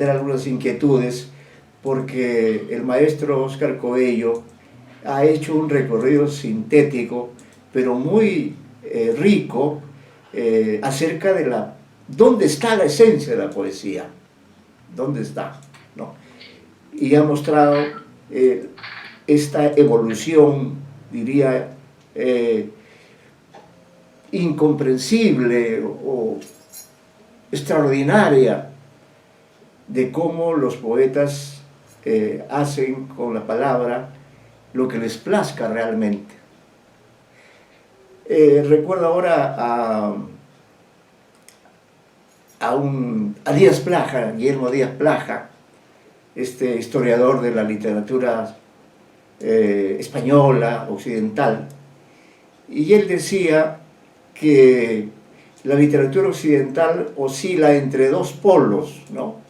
plantear algunas inquietudes, porque el maestro Óscar Coello ha hecho un recorrido sintético, pero muy rico, acerca de dónde está la esencia de la poesía, dónde está, ¿no? Y ha mostrado esta evolución, diría, incomprensible o extraordinaria, de cómo los poetas hacen con la palabra lo que les plazca realmente. Recuerdo ahora a Díaz Plaja, Guillermo Díaz Plaja, este historiador de la literatura española, occidental, y él decía que la literatura occidental oscila entre dos polos, ¿no?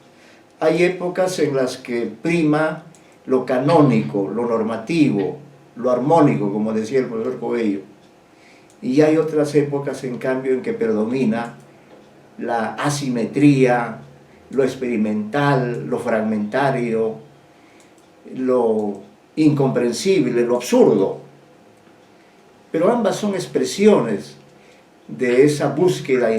Hay épocas en las que prima lo canónico, lo normativo, lo armónico, como decía el profesor Coello, y hay otras épocas, en cambio, en que predomina la asimetría, lo experimental, lo fragmentario, lo incomprensible, lo absurdo. Pero ambas son expresiones de esa búsqueda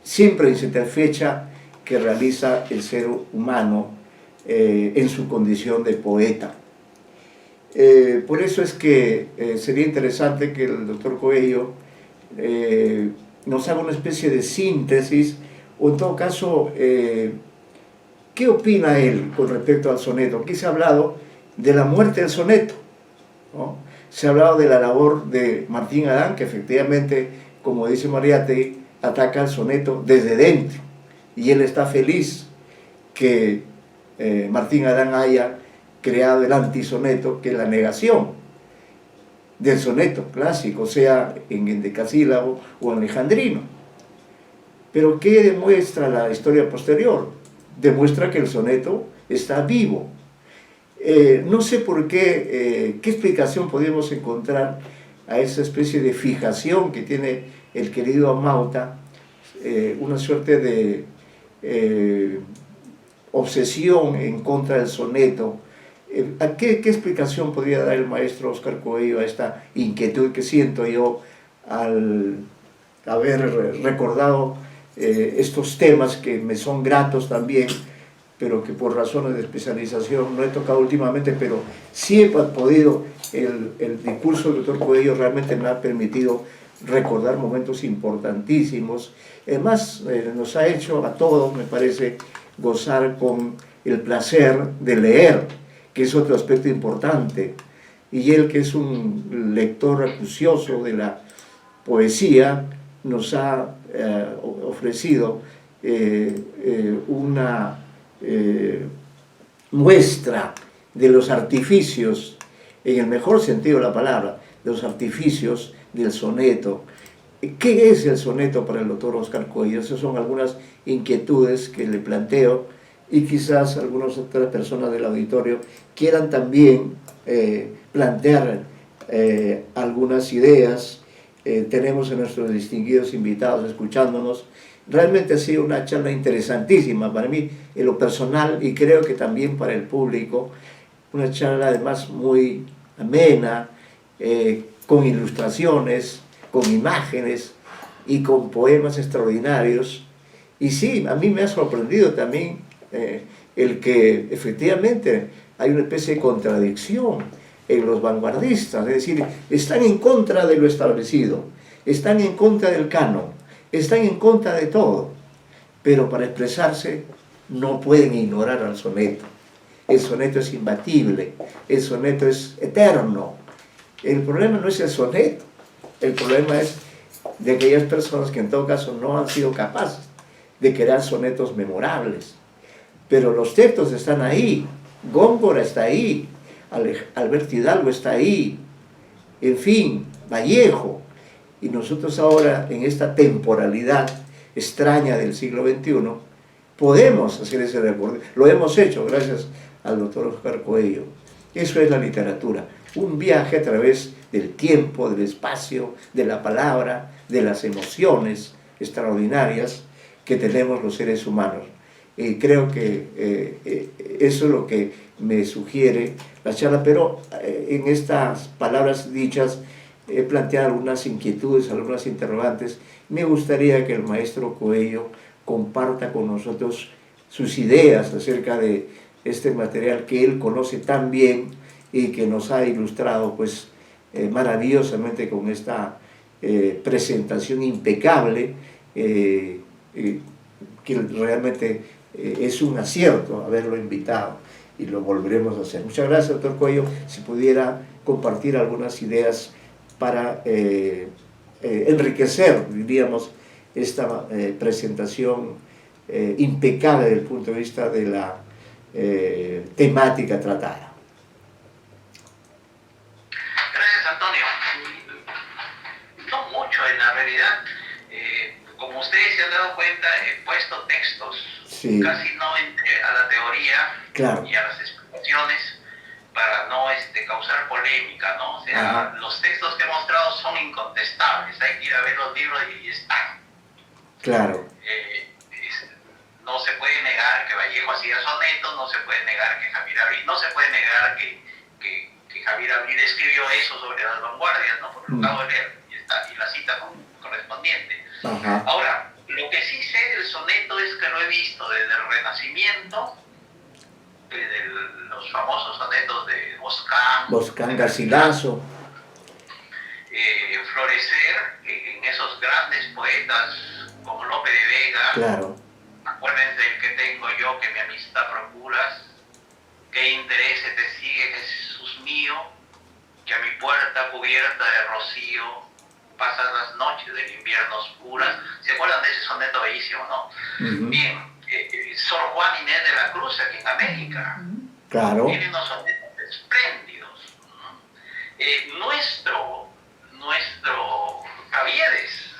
siempre insatisfecha que realiza el ser humano en su condición de poeta. Por eso es que sería interesante que el doctor Coello nos haga una especie de síntesis, o en todo caso, ¿qué opina él con respecto al soneto? Aquí se ha hablado de la muerte del soneto, ¿no? Se ha hablado de la labor de Martín Adán, que efectivamente, como dice Mariátegui, ataca al soneto desde dentro, y él está feliz que Martín Adán haya creado el antisoneto, que es la negación del soneto clásico, sea en endecasílabo o en alejandrino. Pero ¿qué demuestra la historia posterior? Demuestra que el soneto está vivo. No sé por qué, qué explicación podemos encontrar a esa especie de fijación que tiene el querido Amauta, una suerte de obsesión en contra del soneto. ¿Qué explicación podría dar el maestro Óscar Coello a esta inquietud que siento yo al haber recordado estos temas que me son gratos también, pero que por razones de especialización no he tocado últimamente, pero sí he podido, el discurso del doctor Coello realmente me ha permitido recordar momentos importantísimos. Además, nos ha hecho a todos, me parece, gozar con el placer de leer, que es otro aspecto importante, y él, que es un lector acucioso de la poesía, nos ha ofrecido una muestra de los artificios, en el mejor sentido de la palabra, de los artificios del soneto. ¿Qué es el soneto para el doctor Óscar Coello? Esas son algunas inquietudes que le planteo, y quizás algunas otras personas del auditorio quieran también plantear algunas ideas. Tenemos a nuestros distinguidos invitados escuchándonos. Realmente ha sido una charla interesantísima para mí en lo personal, y creo que también para el público. Una charla además muy amena, con ilustraciones, con imágenes y con poemas extraordinarios. Y sí, a mí me ha sorprendido también el que efectivamente hay una especie de contradicción en los vanguardistas, es decir, están en contra de lo establecido, están en contra del canon, están en contra de todo, pero para expresarse no pueden ignorar al soneto. El soneto es imbatible, el soneto es eterno. El problema no es el soneto, el problema es de aquellas personas que en todo caso no han sido capaces de crear sonetos memorables. Pero los textos están ahí, Góngora está ahí, Alberto Hidalgo está ahí, en fin, Vallejo. Y nosotros ahora, en esta temporalidad extraña del siglo XXI, podemos hacer ese recorrido. Lo hemos hecho gracias al doctor Óscar Coello. Eso es la literatura, un viaje a través del tiempo, del espacio, de la palabra, de las emociones extraordinarias que tenemos los seres humanos. Creo que eso es lo que me sugiere la charla, pero en estas palabras dichas he planteado algunas inquietudes, algunas interrogantes. Me gustaría que el maestro Coello comparta con nosotros sus ideas acerca de este material que él conoce tan bien y que nos ha ilustrado pues maravillosamente con esta presentación impecable, que realmente es un acierto haberlo invitado y lo volveremos a hacer. Muchas gracias, doctor Coello. Si pudiera compartir algunas ideas para enriquecer, diríamos, esta presentación impecable desde el punto de vista de la temática tratada. Gracias, Antonio. No mucho en la realidad. Como ustedes se han dado cuenta, he puesto textos. Sí. Casi no entré a la teoría, claro, y a las explicaciones para no causar polémica, ¿no? O sea, los textos que he mostrado son incontestables. Hay que ir a ver los libros y están. Claro. No se puede negar que Vallejo hacía sonetos, no se puede negar que Javier Abril, no se puede negar que Javier Abril escribió eso sobre las vanguardias, ¿no? Porque lo acabo de leer y la cita correspondiente. Ajá. Ahora, lo que sí sé del soneto es que lo he visto desde el Renacimiento, desde los famosos sonetos de Boscán, Garcilaso, Florecer, en esos grandes poetas como Lope de Vega. Claro. Acuérdense del que tengo yo, que mi amistad procuras, qué interés te sigue, Jesús mío, que a mi puerta cubierta de rocío pasan las noches del invierno oscuras. ¿Se acuerdan de ese soneto bellísimo, no? Bien, Sor Juan Inés de la Cruz, aquí en América. Claro. Tiene unos sonetos espléndidos. Nuestro Caviedes,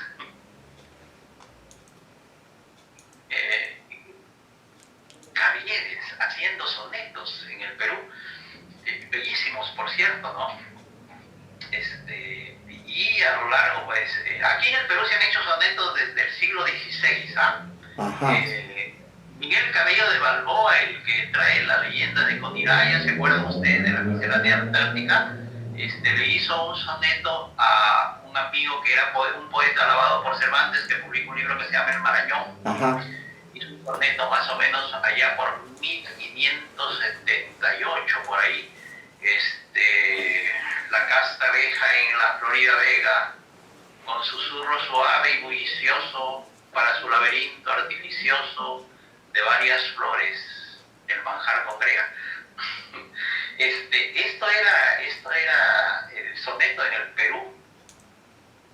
Caviedes haciendo sonetos en el Perú, bellísimos por cierto, ¿no? Y a lo largo, pues, aquí en el Perú se han hecho sonetos desde el siglo XVI, ¿ah? Miguel Cabello de Balboa, el que trae la leyenda de Coniraya, ¿se acuerdan ustedes de la miscelánea antártica? Le hizo un soneto a un amigo que era un poeta alabado por Cervantes, que publicó un libro que se llama El Marañón. Ajá. Hizo un soneto más o menos allá por 1578, por ahí. La casta abeja en la Florida Vega, con susurro suave y bullicioso, para su laberinto artificioso de varias flores, el manjar congrega. Esto era el soneto en el Perú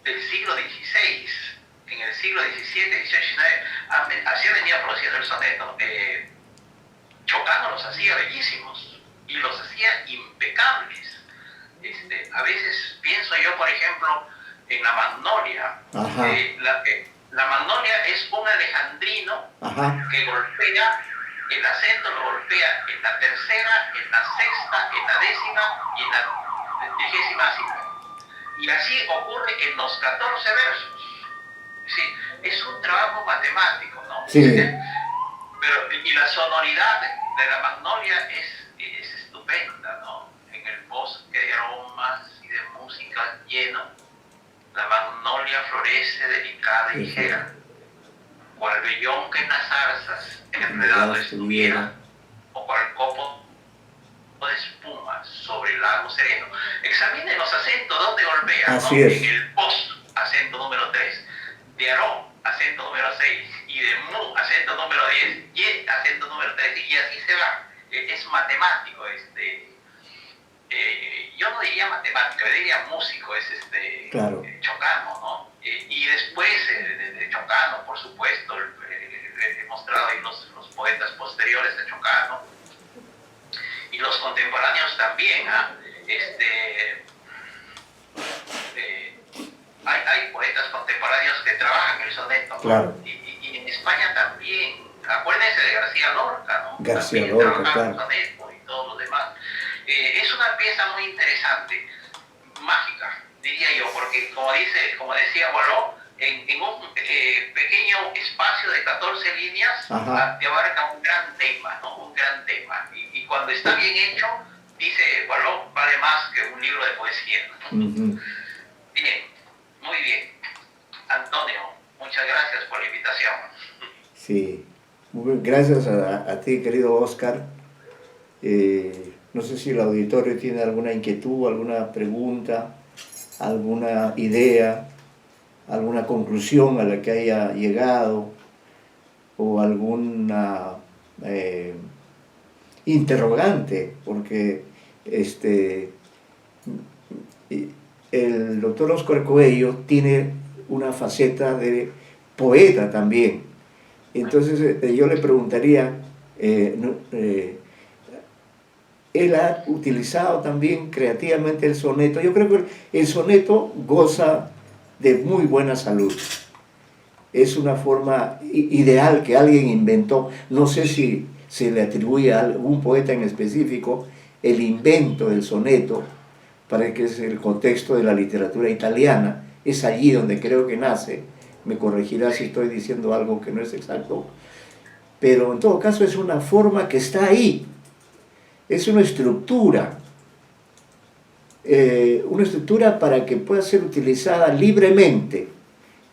del siglo XVI. En el siglo XVII, XVIII, XIX, así venía produciendo el soneto. Chocano los hacía bellísimos y los hacía impecables. A veces pienso yo, por ejemplo, en la Magnolia. La Magnolia es un alejandrino. Ajá. Que golpea, el acento lo golpea en la tercera, en la sexta, en la décima y en la 25ª. Y así ocurre en los 14 versos. Sí, es un trabajo matemático, ¿no? Sí. Y la sonoridad de la Magnolia es estupenda, ¿no? En el bosque de aromas y de música lleno, la magnolia florece delicada y ligera, cual vellón que en las zarzas enredado estuviera, o cual copo de espuma sobre el lago sereno. Examinen los acentos, ¿dónde golpea? Así, ¿no? Es. En el pos, acento número 3, de aró, acento número 6, y de mu, acento número 10, y acento número 3, y así se va. Es matemático, yo no diría matemático, yo diría músico, es claro. Chocano, ¿no? Y después de Chocano, por supuesto, he mostrado ahí los poetas posteriores de Chocano, y los contemporáneos también, ¿ah? Hay poetas contemporáneos que trabajan el soneto, claro. Y en España también. Acuérdense de García Lorca, ¿no? García Lorca, claro. Soneto y todo lo demás. Es una pieza muy interesante, mágica, diría yo, porque como decía Boileau, en un pequeño espacio de 14 líneas, Ajá. te abarca un gran tema, ¿no? Un gran tema. Y cuando está bien hecho, dice, bueno, vale más que un libro de poesía. Ujú. Bien, muy bien. Antonio, muchas gracias por la invitación. Sí. Muy bien. Gracias a ti, querido Oscar. No sé si el auditorio tiene alguna inquietud, alguna pregunta, alguna idea, alguna conclusión a la que haya llegado o alguna eh, interrogante, porque el doctor Oscar Coello tiene una faceta de poeta también. Entonces yo le preguntaría, él ha utilizado también creativamente el soneto. Yo creo que el soneto goza de muy buena salud. Es una forma ideal que alguien inventó. No sé si se le atribuye a algún poeta en específico el invento del soneto, para que es el contexto de la literatura italiana. Es allí donde creo que nace. Me corregirá si estoy diciendo algo que no es exacto. Pero en todo caso es una forma que está ahí. Es una estructura para que pueda ser utilizada libremente.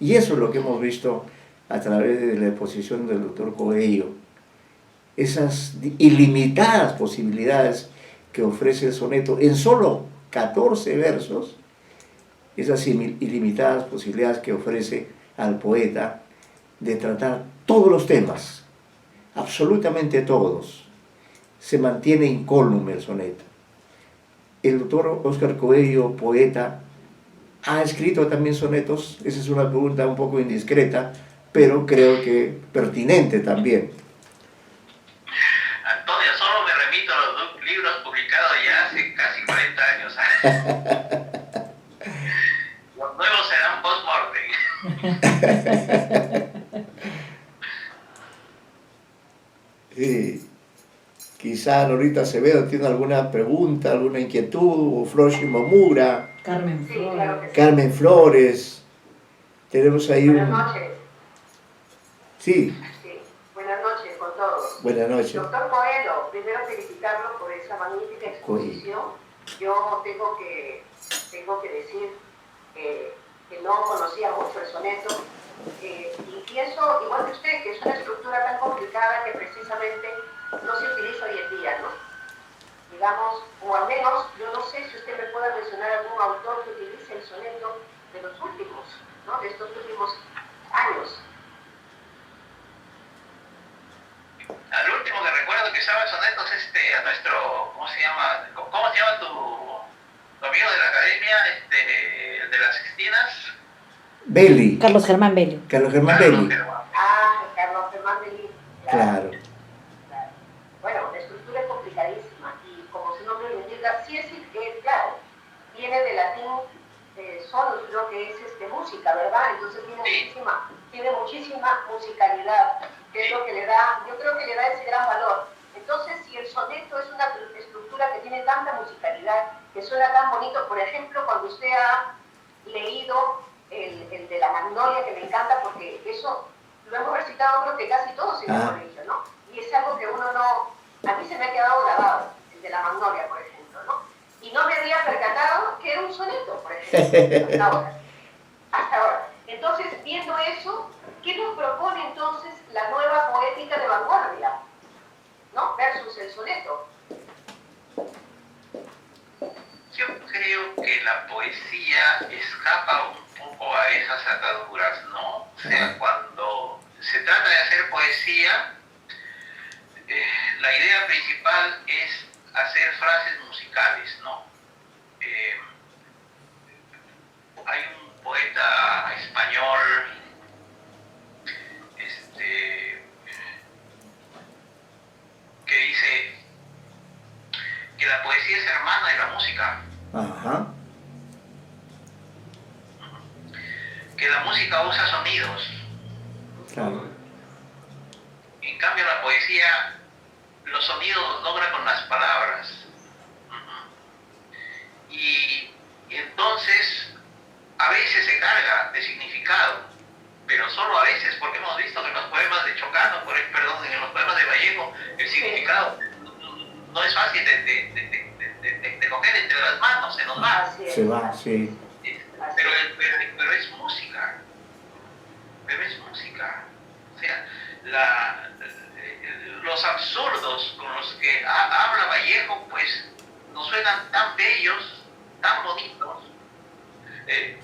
Y eso es lo que hemos visto a través de la exposición del doctor Coello. Esas ilimitadas posibilidades que ofrece el soneto en solo 14 versos, esas ilimitadas posibilidades que ofrece al poeta de tratar todos los temas, absolutamente todos. Se mantiene incólume el soneto. El doctor Oscar Coello, poeta, ha escrito también sonetos. Esa es una pregunta un poco indiscreta, pero creo que pertinente también. Antonio, solo me remito a los libros publicados ya hace casi 40 años. Los nuevos serán post-mortem. Sí. Quizá Norita Acevedo tiene alguna pregunta, alguna inquietud, o Froshi Momura, Carmen Sí, Flores. claro que sí. Carmen Flores. Tenemos ahí Buenas un... noches. Sí, Sí, buenas noches con todos. buenas noches. Doctor Coelho, primero felicitarlo por esa magnífica exposición. Yo tengo que decir que no conocía mucho el soneto y pienso, igual que usted, que es una estructura tan complicada que precisamente no se utiliza hoy en día, ¿no? Digamos, o al menos, yo no sé si usted me puede mencionar algún autor que utilice el soneto de los últimos, ¿no? De estos últimos años. Al último que recuerdo que estaba en sonetos a nuestro, ¿cómo se llama tu amigo de la academia, el de las Sextinas? Belli. Carlos Germán Belli. Carlos Germán Carlos Belli. Germán. Ah, Carlos Germán Belli. Claro. Claro. Bueno, la estructura es complicadísima y como su nombre lo indica, sí es claro, viene del latín sonus, creo que es música, ¿verdad? Entonces tiene muchísima musicalidad, que es lo que le da, yo creo que le da ese gran valor. Entonces, si el soneto es una estructura que tiene tanta musicalidad, que suena tan bonito, por ejemplo, cuando usted ha leído el de la Magnolia, que me encanta porque eso lo hemos recitado creo que casi todos en el colegio, ¿no? Y es algo que uno no, a mí se me ha quedado grabado, el de la Magnolia, por ejemplo, ¿no? Y no me había percatado que era un soneto, por ejemplo, hasta ahora. Hasta ahora. Entonces, viendo eso, ¿qué nos propone entonces la nueva poética de vanguardia, ¿no? Versus el soneto. Yo creo que la poesía escapa un poco a esas ataduras, ¿no? O sea, cuando se trata de hacer poesía, la idea principal es hacer frases musicales, ¿no? Hay un poeta español, que dice que la poesía es hermana de la música. Ajá. Que la música usa sonidos. Claro. En cambio, la poesía, los sonidos los logra con las palabras. Y entonces, a veces se carga de significado. se nos va. Se va, sí. Pero es música. Pero es música. O sea, los absurdos con los que habla Vallejo, pues nos suenan tan bellos, tan bonitos.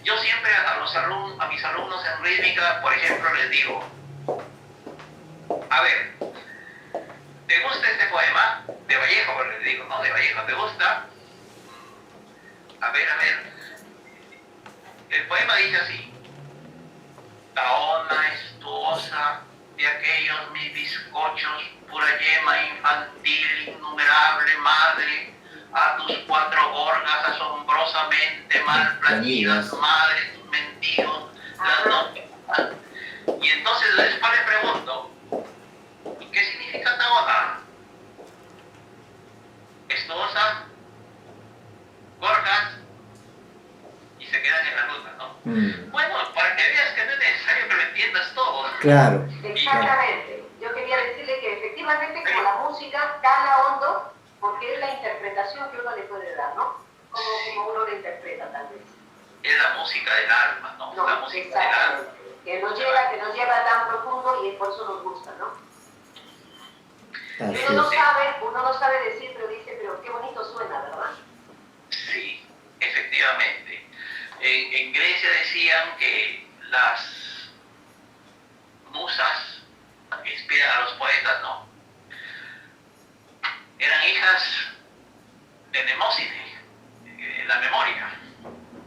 Yo siempre a mis alumnos en rítmica, por ejemplo, les digo, a ver, ¿te gusta este poema? De Vallejo, les digo, ¿no? De Vallejo, ¿te gusta? A ver, el poema dice así: Taona estuosa de aquellos mis bizcochos, pura yema infantil, innumerable madre, a tus 4 gorgas asombrosamente mal plañidas, madre, tus mendigos, las noches. Y entonces después le pregunto, ¿qué significa Taona? Estuosa, gorgas, y se quedan en la ruta, ¿no? Bueno, para que veas que no es necesario que lo entiendas todo. Claro. Exactamente. Yo quería decirle que efectivamente como la música cala hondo, porque es la interpretación que uno le puede dar, ¿no? Como uno lo interpreta tal vez. Es la música del alma, ¿no? No, La música del alma. Que nos lleva tan profundo y por eso nos gusta, ¿no? Así Uno no sabe decir, pero dice, pero qué bonito suena, ¿verdad? Sí, efectivamente. En Grecia decían que las musas que inspiran a los poetas, ¿no? Eran hijas de Nemósine, la memoria.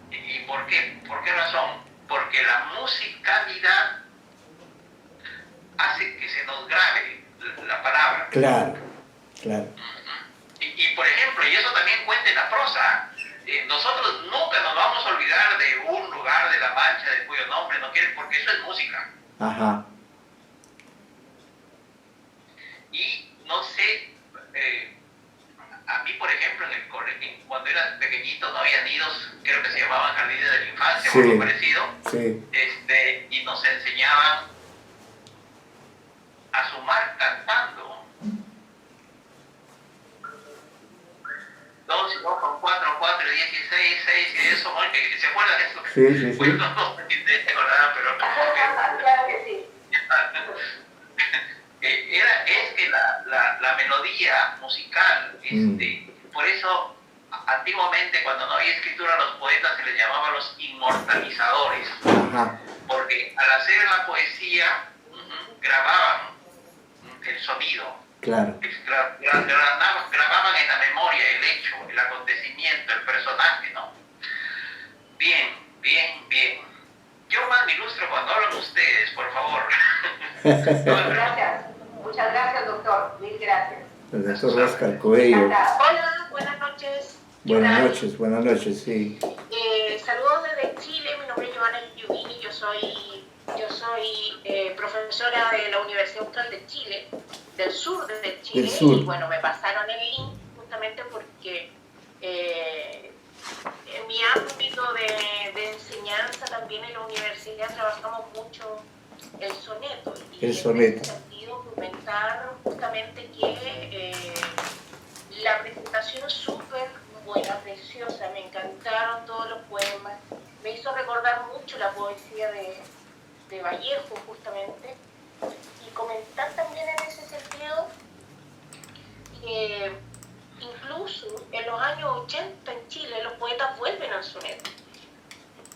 ¿Y por qué? ¿Por qué razón? Porque la musicalidad hace que se nos grabe la palabra. Claro, claro. Y por ejemplo, y eso también cuenta en la prosa, nosotros nunca nos vamos a olvidar de un lugar de La Mancha de cuyo nombre no quieren, porque eso es música. Ajá. Y no sé, a mí por ejemplo en el colegio, cuando era pequeñito no había nidos, creo que se llamaban jardines de la infancia, Sí. o algo parecido, Sí. y nos enseñaban a sumar cantando. 2 con 4, 4, 16, 6 y eso, ¿se acuerdan de eso? Sí, sí, sí. Pues no sé si te acordarán, pero Claro que sí. es que la melodía musical, por eso antiguamente cuando no había escritura a los poetas se les llamaba los inmortalizadores. Ajá. Porque al hacer la poesía grababan el sonido. Claro. Grababan en la memoria el hecho, el acontecimiento, el personaje, ¿no? Bien. Yo más me ilustro cuando hablan ustedes, por favor. Gracias. Muchas gracias, doctor. Mil gracias. El doctor Oscar Coello. Hola, buenas noches. Buenas noches, sí. Saludos desde Chile, mi nombre es Joana Yubini, yo soy profesora de la Universidad Austral de Chile, del sur de Chile, y bueno, me pasaron el link justamente porque en mi ámbito de enseñanza también en la universidad trabajamos mucho el soneto, y en ese sentido comentar justamente que la presentación es súper buena, preciosa, me encantaron todos los poemas, me hizo recordar mucho la poesía de Vallejo justamente, y comentar también en ese sentido que incluso en los años 80 en Chile los poetas vuelven al soneto.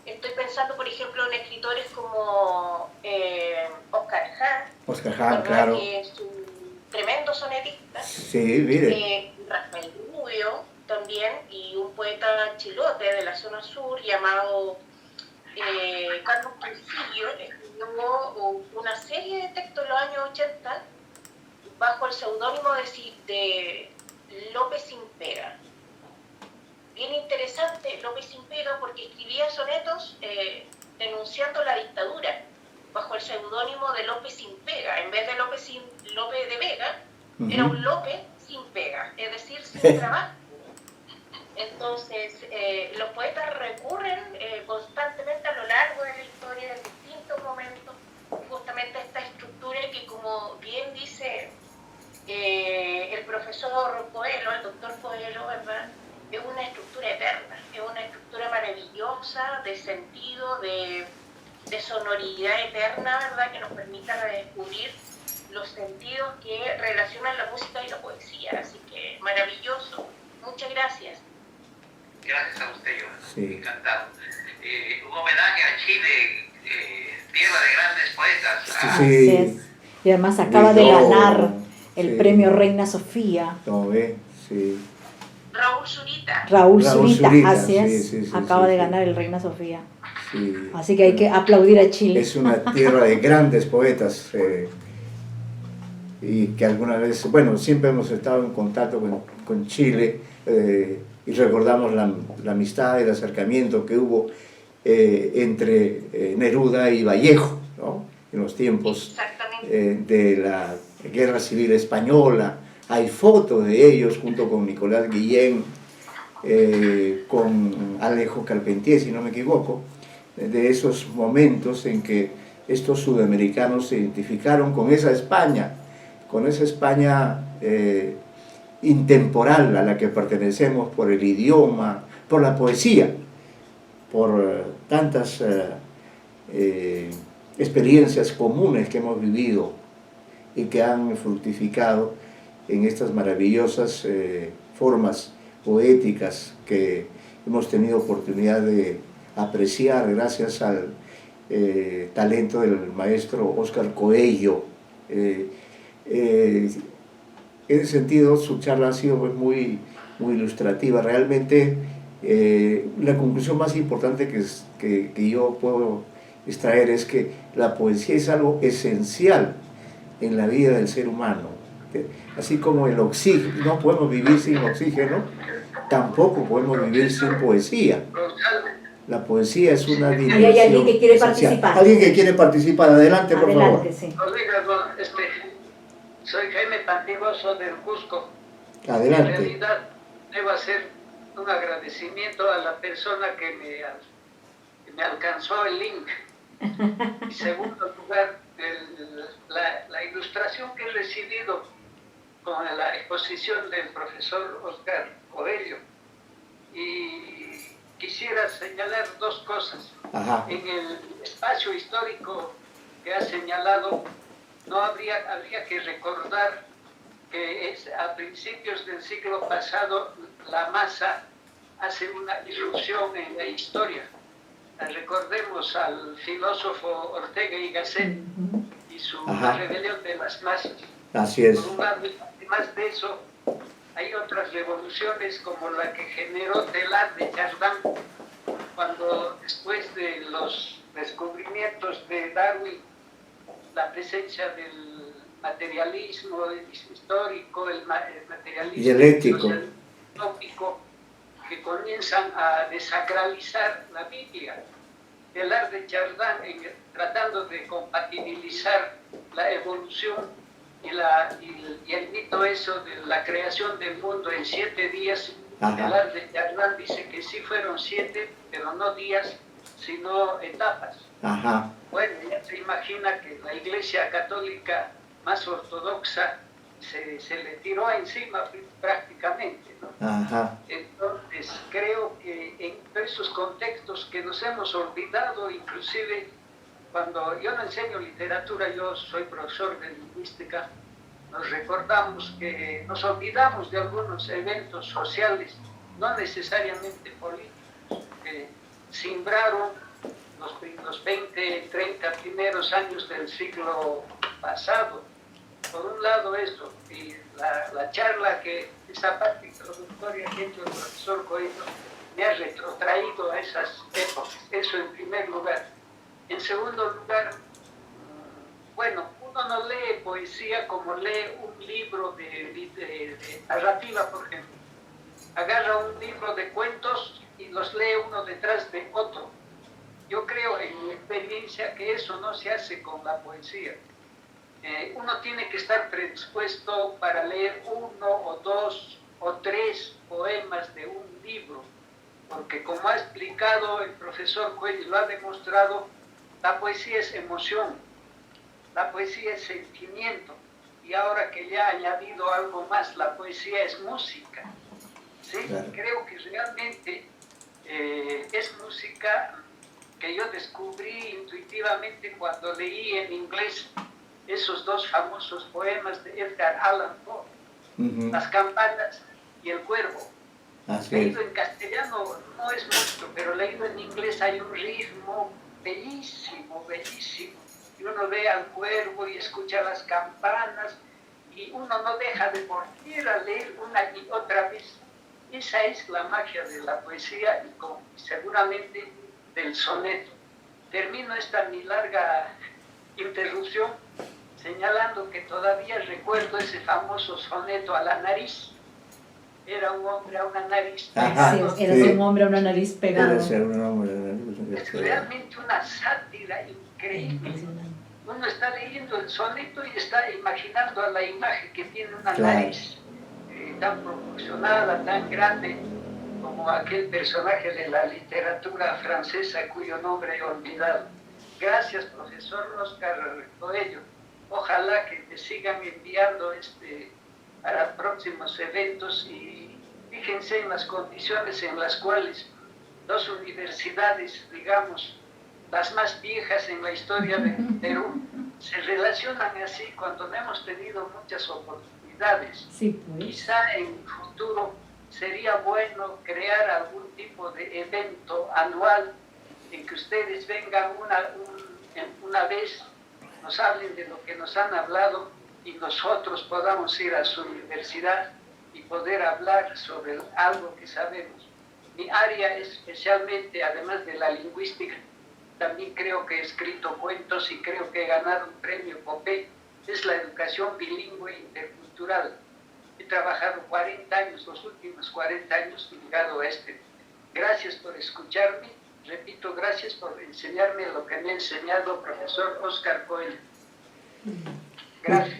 Estoy pensando, por ejemplo, en escritores como Oscar Hahn, claro. Que es un tremendo sonetista. Sí, mire. Rafael Rubio también, y un poeta chilote de la zona sur llamado Carlos Trujillo, escribió una serie de textos en los años 80 bajo el seudónimo de López Sin Pega. Bien interesante López Sin Pega porque escribía sonetos denunciando la dictadura bajo el seudónimo de López Sin Pega. En vez de Lope de Vega, era un López sin pega, es decir, sin trabajo. Entonces, los poetas recurren constantemente a lo largo de la historia, en distintos momentos, justamente a esta estructura que, como bien dice el profesor Coelho, el doctor Coelho, ¿verdad? Es una estructura eterna, es de sentido, de sonoridad eterna, ¿verdad? Que nos permita redescubrir los sentidos que relacionan la música y la poesía. Así que maravilloso. Muchas gracias. Gracias a usted, Joana. Sí. Encantado. Un homenaje a Chile, tierra de grandes poetas. Sí, Así sí. es. Y además acaba de Villoro, ganar el sí. premio Reina Sofía. ¿No ve? Sí. Raúl Zurita. Raúl Raúl Zurita, Zurita, así sí, es. sí, sí, acaba sí, de sí. ganar el Reina Sofía. Sí. Así que hay que aplaudir a Chile. Es una tierra de grandes poetas y que alguna vez, bueno, siempre hemos estado en contacto con Chile y recordamos la amistad y el acercamiento que hubo entre Neruda y Vallejo, ¿no? En los tiempos de la Guerra Civil Española. Hay fotos de ellos junto con Nicolás Guillén, con Alejo Carpentier, si no me equivoco, de esos momentos en que estos sudamericanos se identificaron con esa España intemporal a la que pertenecemos por el idioma, por la poesía, por tantas experiencias comunes que hemos vivido y que han fructificado en estas maravillosas formas poéticas que hemos tenido oportunidad de apreciar gracias al talento del maestro Óscar Coello. En ese sentido, su charla ha sido pues, muy ilustrativa. Realmente, la conclusión más importante que yo puedo extraer es que la poesía es algo esencial en la vida del ser humano. Así como el oxígeno, no podemos vivir sin oxígeno, tampoco podemos vivir sin poesía. La poesía es una dimensión. Ahí hay alguien que quiere esencial. participar. Alguien que quiere participar, adelante, por favor. Adelante, sí. Soy Jaime Pantigoso del Cusco. Adelante. En realidad, debo hacer un agradecimiento a la persona que me alcanzó el link. En segundo lugar, la ilustración que he recibido con la exposición del profesor Óscar Coello. Y quisiera señalar dos cosas. Ajá. En el espacio histórico que ha señalado, no habría que recordar que a principios del siglo pasado la masa hace una irrupción en la historia. Recordemos al filósofo Ortega y Gasset y su rebelión de las masas. Así es. Por un lado, además de eso, hay otras revoluciones como la que generó Teilhard de Chardin, cuando después de los descubrimientos de Darwin, la presencia del materialismo histórico, el materialismo dialéctico, tópico, que comienzan a desacralizar la Biblia. Teilhard de Chardin, tratando de compatibilizar la evolución y el mito eso de la creación del mundo en 7 días, Teilhard de Chardin dice que sí fueron 7, pero no días, sino etapas. Ajá. Bueno, ya se imagina que la Iglesia Católica más ortodoxa se le tiró encima prácticamente, ¿no? Ajá. Entonces, creo que en esos contextos que nos hemos olvidado, inclusive cuando yo no enseño literatura, yo soy profesor de lingüística, nos olvidamos de algunos eventos sociales, no necesariamente políticos, que simbraron los 20, 30 primeros años del siglo pasado. Por un lado eso, y la charla esa parte introductoria que ha hecho el profesor Coelho me ha retrotraído a esas épocas, eso en primer lugar. En segundo lugar, bueno, uno no lee poesía como lee un libro de narrativa, por ejemplo. Agarra un libro de cuentos y los lee uno detrás de otro. Yo creo en mi experiencia que eso no se hace con la poesía. Uno tiene que estar predispuesto para leer 1 o 2 o 3 poemas de un libro, porque como ha explicado el profesor Coelho, lo ha demostrado, la poesía es emoción, la poesía es sentimiento, y ahora que le ha añadido algo más, la poesía es música. ¿Sí? Claro. Creo que realmente es música que yo descubrí intuitivamente cuando leí en inglés esos dos famosos poemas de Edgar Allan Poe, Las campanas y El cuervo. Así es. Leído en castellano no es mucho, pero leído en inglés hay un ritmo bellísimo, bellísimo. Y uno ve al cuervo y escucha las campanas y uno no deja de volver a leer una y otra vez. Esa es la magia de la poesía y seguramente del soneto. Termino esta mi larga interrupción señalando que todavía recuerdo ese famoso soneto a la nariz. Era un hombre a una nariz pegado. Sí, eras un hombre a una nariz pegado. Era ser un hombre a una nariz Es pegado. realmente una sátira increíble. Uno está leyendo el soneto y está imaginando a la imagen que tiene una Claro. nariz tan proporcionada, tan grande, como aquel personaje de la literatura francesa cuyo nombre he olvidado. Gracias, profesor Oscar Coello. Ojalá que te sigan enviando para próximos eventos y fíjense en las condiciones en las cuales dos universidades, digamos, las más viejas en la historia de Perú, se relacionan así cuando no hemos tenido muchas oportunidades. Sí, pues. Quizá en el futuro sería bueno crear algún tipo de evento anual en que ustedes vengan una vez, nos hablen de lo que nos han hablado y nosotros podamos ir a su universidad y poder hablar sobre algo que sabemos. Mi área es especialmente, además de la lingüística, también creo que he escrito cuentos y creo que he ganado un premio Copé, es la educación bilingüe intercultural. He trabajado 40 años, los últimos 40 años ligado a este. Gracias por escucharme, repito, gracias por enseñarme lo que me ha enseñado el profesor Oscar Coelho. Gracias.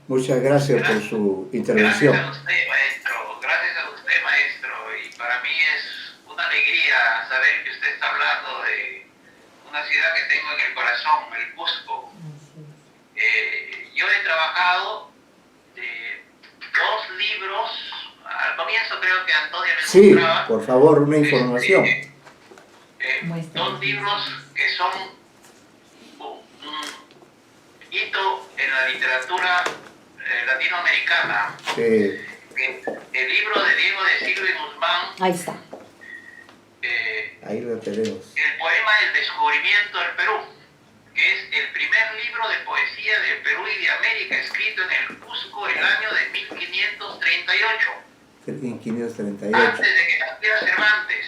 Muchas gracias por su intervención. Gracias a usted, maestro. Gracias a usted, maestro. Y para mí es una alegría saber que usted está hablando de una ciudad que tengo en el corazón, el Cusco. Yo he trabajado dos libros. Al comienzo creo que Antonio me Sí, mostraba. por favor, una información. Dos libros que son un hito en la literatura latinoamericana. Sí. El libro de Diego de Silva y Guzmán, Ahí está. Ahí lo tenemos. el poema El descubrimiento del Perú, que es el primer libro de poesía del Perú y de América, escrito en el Cusco el año de 1538, En 538, antes de que naciera Cervantes,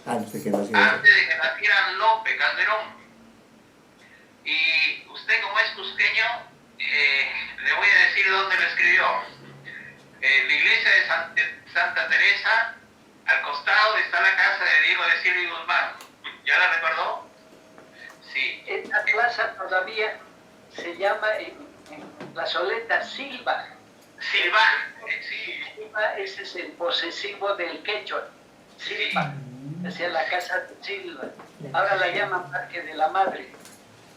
antes de que naciera. antes de que nacieran Lope, Calderón. Y usted, como es cusqueño, le voy a decir dónde lo escribió. La iglesia de Santa Teresa, al costado está la casa de Diego de Silva y Guzmán. ¿Ya la recordó? Sí. Esta plaza todavía se llama en la soleta Silva. Silva, sí. Silva, ese es el posesivo del quechua. Silva, hacia la casa de Silva. Ahora la llaman Parque de la Madre.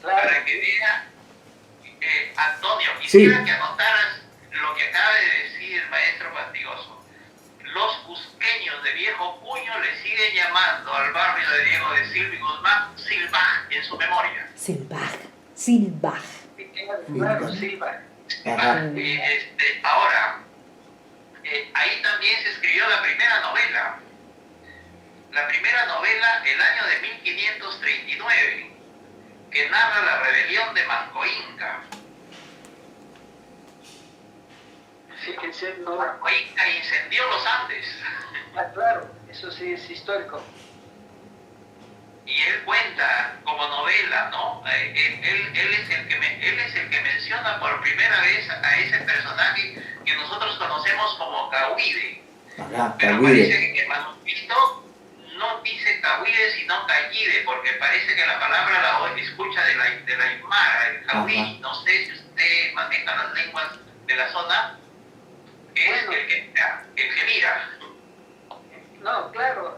Claro. Para que vea, Antonio, quisiera Sí. que anotaras lo que acaba de decir el maestro Fastidioso. Los cusqueños de viejo puño le siguen llamando al barrio de Diego de Silva y Guzmán Silvaj en su memoria. Silvaj. Silvaj. Claro, Silva. Ajá. Ahora, ahí también se escribió la primera novela. La primera novela, el año de 1539, que narra la rebelión de Manco Inca. Fíjense, no. Manco Inca incendió los Andes. Ah, claro, eso sí es histórico. Y él cuenta como novela, ¿no? Él es el que menciona por primera vez a ese personaje que nosotros conocemos como Cahuide. Ajá, Pero Cahuide. parece que el manuscrito no dice Cahuide sino Callide, porque parece que la palabra la escucha de la Aymara, el Cahuide. Ajá. No sé si usted maneja las lenguas de la zona, es Bueno. el que mira. No, claro,